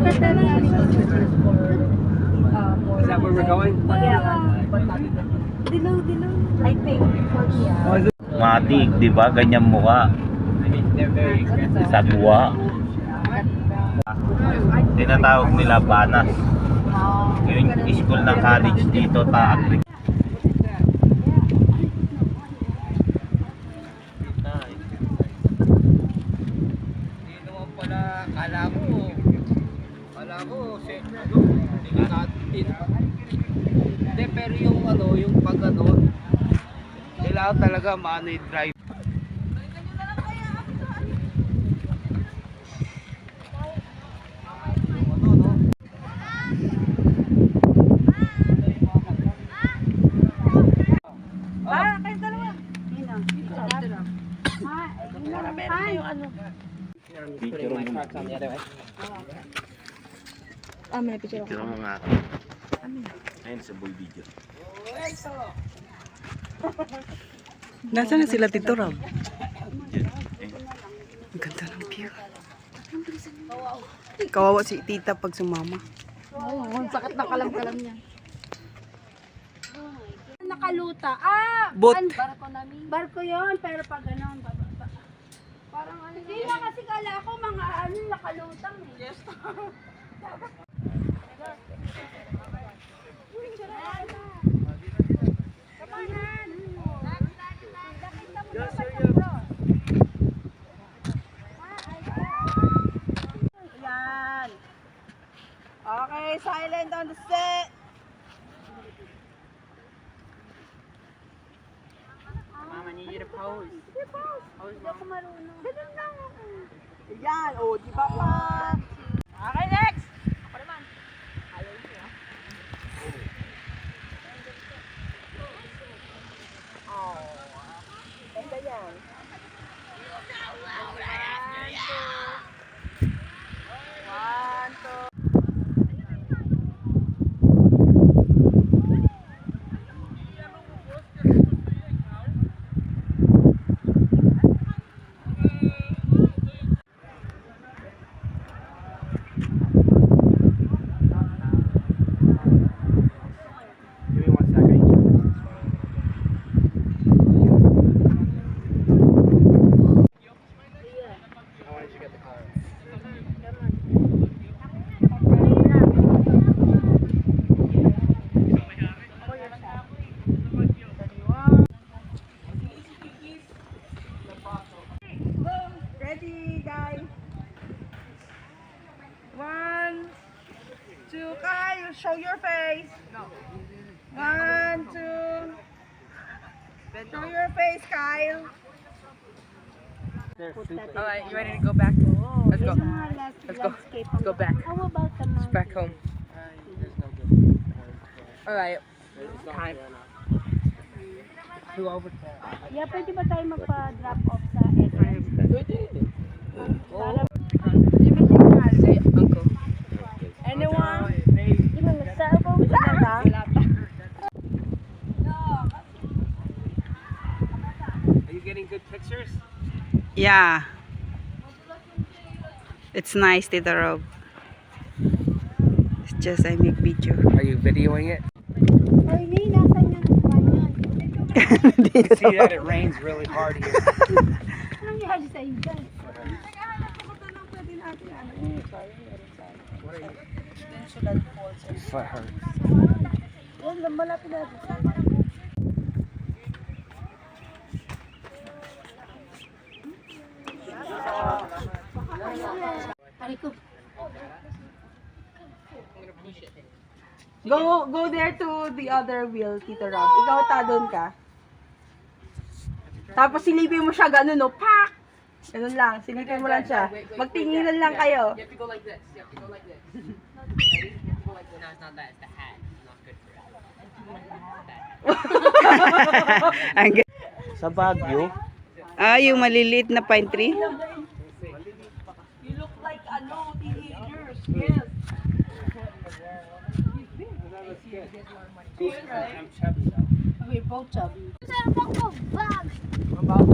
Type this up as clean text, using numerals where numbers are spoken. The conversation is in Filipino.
Is that where we're going? Dilaw. I think. Matik, di ba? Ganyan mukha. Sagwa. Tinatawag nila Banas. Yung school ng college dito, Taagri. Hindi naman pala, kala ko, hindi, pero yung yung pag kailangan talaga maano yung drive. Picture mo muna. May picture ako. Picture mo nga. Ayun sa boy video. Nasaan na sila, Tito Rob? Diyan. Ang ganda ng view. Kawawa si tita pag sumama. Oo, ang sakit na kalam-kalam niya. Nakaluta. Boat. Barko yun, pero pag ganun, parang ano. Hindi na kasi kala ko mga nakalutang eh. Yes. Yan. Okay, silent on the set. Mama, need you to pose. Hindi ako marunong. Ganun lang ako. Yan, oh, di ba pa? Okay, next! Ako naman. Ayaw niya. Ganda yan. One, two. Give me 1 second. I wanted you to get the car. Ready, guys? 1, 2, Kyle, show your face. 1, 2. Show your face, Kyle. Alright, you ready to go back? Let's go. Let's go. Let's go back. How about the Let's mountain? back home. Alright. Time. 2 over 10. Yeah, pwede ba tayo magpa-drop off sa entrance? Para Say, Uncle. anyone? Di ba nag-cellphone ka? Are you getting good pictures? Yeah. It's nice, Tito Rob. It's just I make video. Are you videoing it? Ay, may nasan yung kanyan? See that it rains really hard here. Anong nangyari sa iyo dyan? Foot hurts. Yan, malapit natin. Hariko. Go there to the other wheel, Tito Rob. Ikaw doon ka. Tapos silipin mo siya ganun, no? Pak! Ganun lang. Silipin mo lang siya. Magtinginan lang kayo. You have to go like this. You have to go like this. Ready? You have to go like this. No, it's not that. It's the hat. It's not good for it. Ang ga- Sa Baguio, yung maliliit na pine tree. You look like teenagers. Yes. I'm chubby though. We're both chubby. About